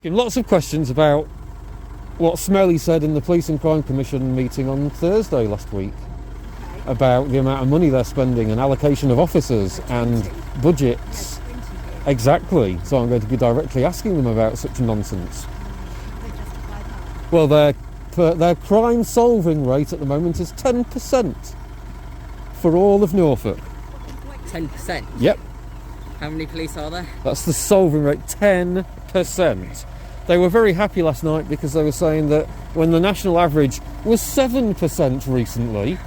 Lots of questions about what Smelly said in the Police and Crime Commission meeting on Thursday last week about the amount of money they're spending and allocation of officers and budgets. Exactly. So I'm going to be directly asking them about such nonsense. Well, their crime solving rate at the moment is 10% for all of Norfolk. 10%? Yep. How many police are there? That's the solving rate, 10%. They were very happy last night because they were saying that when the national average was 7% recently,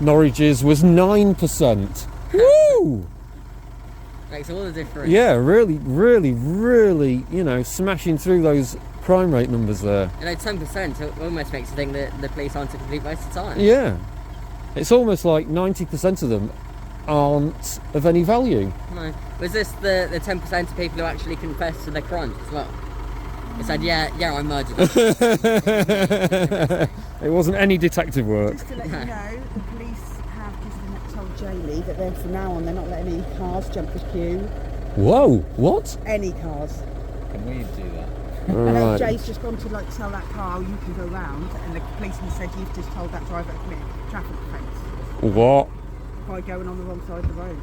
Norwich's was 9%. Woo! Makes all the difference. Yeah, really, smashing through those crime rate numbers there. 10% almost makes you think that the police aren't a complete waste of time. Yeah. It's almost like 90% of them aren't of any value. No. Was this the 10% of people who actually confessed to their crimes as well? They said, yeah, I murdered them. It wasn't any detective work. Just to let you know, the police have just told Jamie that they're, from now on, they're not letting any cars jump the queue. Whoa, what? Any cars. Can we do that? And Jay's just gone to sell that car, you can go round, and the policeman said you've just told that driver to commit traffic offence. What? By going on the wrong side of the road.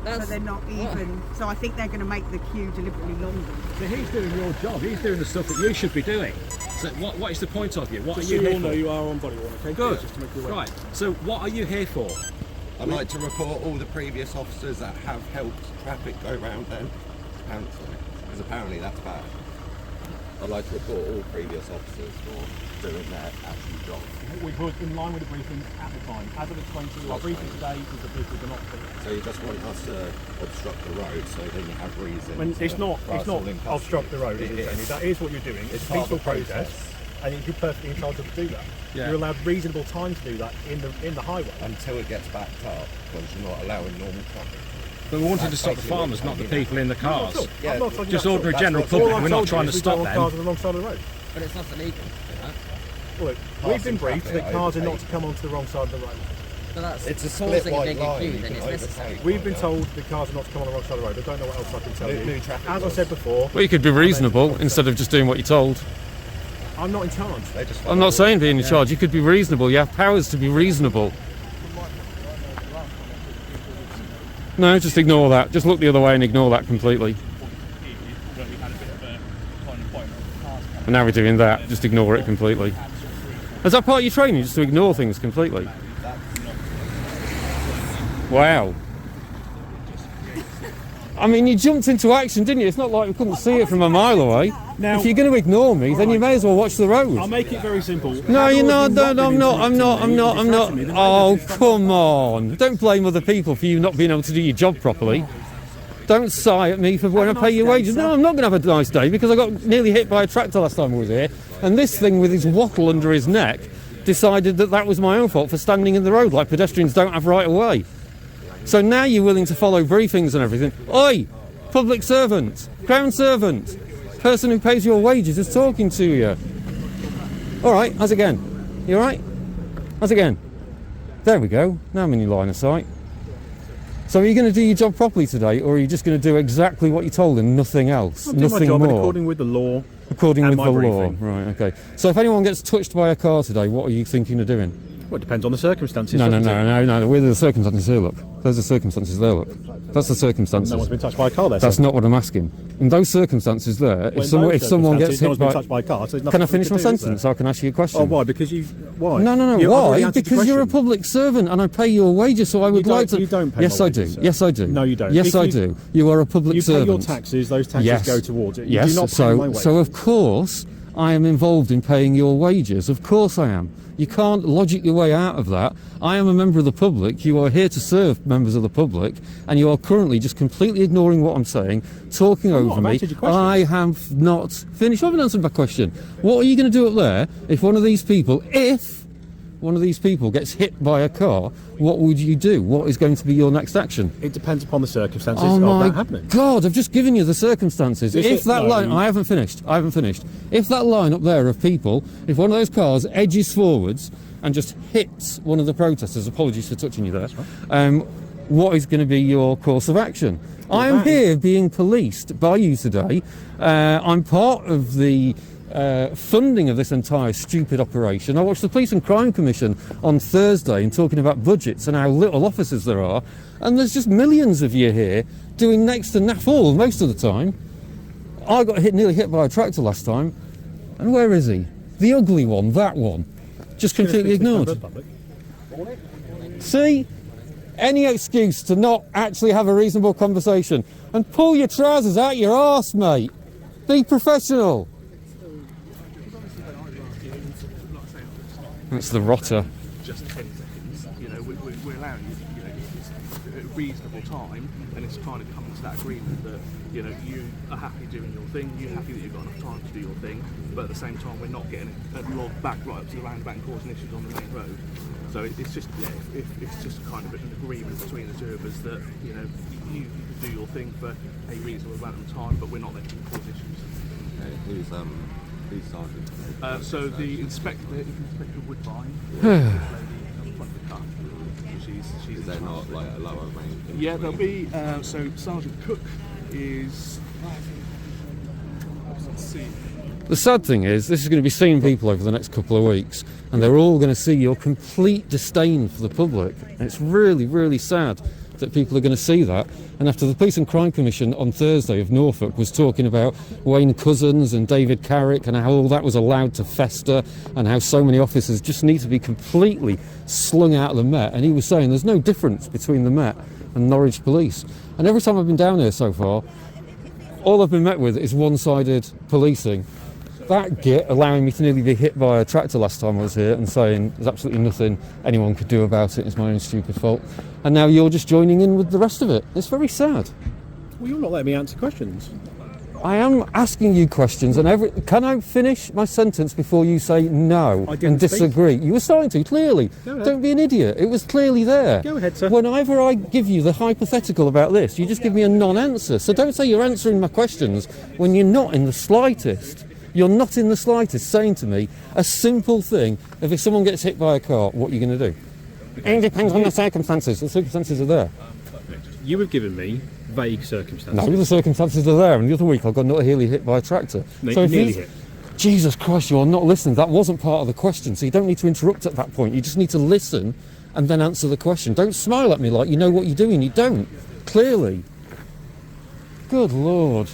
So they're not even. What? So I think they're going to make the queue deliberately longer. So he's doing your job. He's doing the stuff that you should be doing. So what is the point of you? What are you here for? Know you are on body worn, okay? Good. Just to make you aware. Right. So what are you here for? I'd like to report all the previous officers that have helped traffic go round and cancel it, because apparently that's bad. I'd like to report all previous officers for doing their actual job. We put in line with the briefings at the time. As of the 20th, our briefing today is the people are not clear. So you just want us to obstruct the road so then you have reason. It's not obstruct the road, is it? That is what you're doing. It's a peaceful protest, and you're perfectly entitled to do that. Yeah. You're allowed reasonable time to do that in the highway. Until it gets backed up, because you're not allowing normal traffic. But we wanted to stop the farmers, not the people in the cars. I'm not talking Just about ordinary general public. We're not trying to stop them. Cars on the wrong side of the road. But it's not illegal. Look, we've been briefed that cars are not to come onto the wrong side of the road. So that's it's a split white line. Queue, then it's necessary. We've been told that cars are not to come on the wrong side of the road. I don't know what else I can tell you. As I said before... Well, you could be reasonable instead of just doing what you're told. I'm not in charge. I'm not saying being in charge. You could be reasonable. You have powers to be reasonable. No, just ignore that. Just look the other way and ignore that completely. And now we're doing that. Just ignore it completely. Is that part of your training, just to ignore things completely? Wow. I mean, you jumped into action, didn't you? It's not like we couldn't see it from a mile away. Now, if you're going to ignore me, then you may as well watch the road. I'll make it very simple. No, you're not. I'm not. Oh, come on. Don't blame other people for you not being able to do your job properly. Don't sigh at me for when I pay your wages. No, I'm not going to have a nice day because I got nearly hit by a tractor last time I was here. And this thing with his wattle under his neck decided that was my own fault for standing in the road like pedestrians don't have right of way. So now you're willing to follow briefings and everything. Oi! Public servant, crown servant, person who pays your wages is talking to you. All right, how's it going? You all right? How's it going? There we go. Now I'm in your line of sight. So are you going to do your job properly today, or are you just going to do exactly what you're told and nothing else? Nothing more? According with the law. According with the law, right, okay. So if anyone gets touched by a car today, what are you thinking of doing? Well, it depends on the circumstances. No. Where are the circumstances here, look? Those are circumstances there, look. That's the circumstances. No one's been touched by a car there, That's not what I'm asking. In those circumstances there, if someone gets hit by... car, so can I finish my sentence so I can ask you a question? Oh, why? Because you... Why? No. Why? Because you're a public servant and I pay your wages, so I would like to... You don't pay Yes, I do. Yes, I do. No, you don't. Yes, I do. You are a public servant. You pay your taxes, those taxes go towards it. You do not pay my wages. So of course I am involved in paying your wages. Of course I am. You can't logic your way out of that. I am a member of the public. You are here to serve members of the public, and you are currently just completely ignoring what I'm saying, talking over me. I have not finished. I haven't answered my question. What are you going to do up there if one of these people gets hit by a car? What would you do? What is going to be your next action? It depends upon the circumstances of that happening. God, I've just given you the circumstances. I haven't finished. If that line up there of people, if one of those cars edges forwards and just hits one of the protesters, apologies for touching you there, what is going to be your course of action? I am here being policed by you today. I'm part of the funding of this entire stupid operation. I watched the Police and Crime Commission on Thursday and talking about budgets and how little officers there are, and there's just millions of you here doing next to naff all most of the time. I got nearly hit by a tractor last time, and where is he? The ugly one, that one, just completely ignored. See? Any excuse to not actually have a reasonable conversation. And pull your trousers out your arse, mate. Be professional. That's the rotter. Just 10 seconds, you know, we're allowing you, you know, it's a reasonable time, and it's kind of coming to that agreement that, you know, you are happy doing your thing, you're happy that you've got enough time to do your thing, but at the same time we're not getting a log back right up to the roundabout and causing issues on the main road. So it's just, yeah, it's just kind of an agreement between the two of us that, you know, you can do your thing for a reasonable amount of time, but we're not letting you cause issues. Who's Sergeant? So the Inspector Woodbine, lady on front of the car. She's Is there not like a lower rank? Yeah, there'll be. So Sergeant Cook is. Let's see. The sad thing is, this is going to be seeing people over the next couple of weeks, and they're all going to see your complete disdain for the public. And it's really, really sad that people are going to see that. And after the Police and Crime Commission on Thursday of Norfolk was talking about Wayne Couzens and David Carrick and how all that was allowed to fester and how so many officers just need to be completely slung out of the Met, and he was saying there's no difference between the Met and Norwich Police. And every time I've been down here so far, all I've been met with is one-sided policing. That git allowing me to nearly be hit by a tractor last time I was here and saying there's absolutely nothing anyone could do about it, it's my own stupid fault. And now you're just joining in with the rest of it. It's very sad. Well, you're not letting me answer questions. I am asking you questions, and can I finish my sentence before you say no and disagree? You were starting to, clearly. Don't be an idiot. It was clearly there. Go ahead, sir. Whenever I give you the hypothetical about this, you just give me a non-answer. So don't say you're answering my questions when you're not in the slightest. You're not in the slightest saying to me a simple thing of if someone gets hit by a car, what are you going to do? It depends on the circumstances. The circumstances are there. You have given me vague circumstances. No, the circumstances are there. And the other week I got not nearly hit by a tractor. Nearly hit. Jesus Christ, you're not listening. That wasn't part of the question. So you don't need to interrupt at that point. You just need to listen and then answer the question. Don't smile at me like you know what you're doing. You don't. Clearly. Good Lord.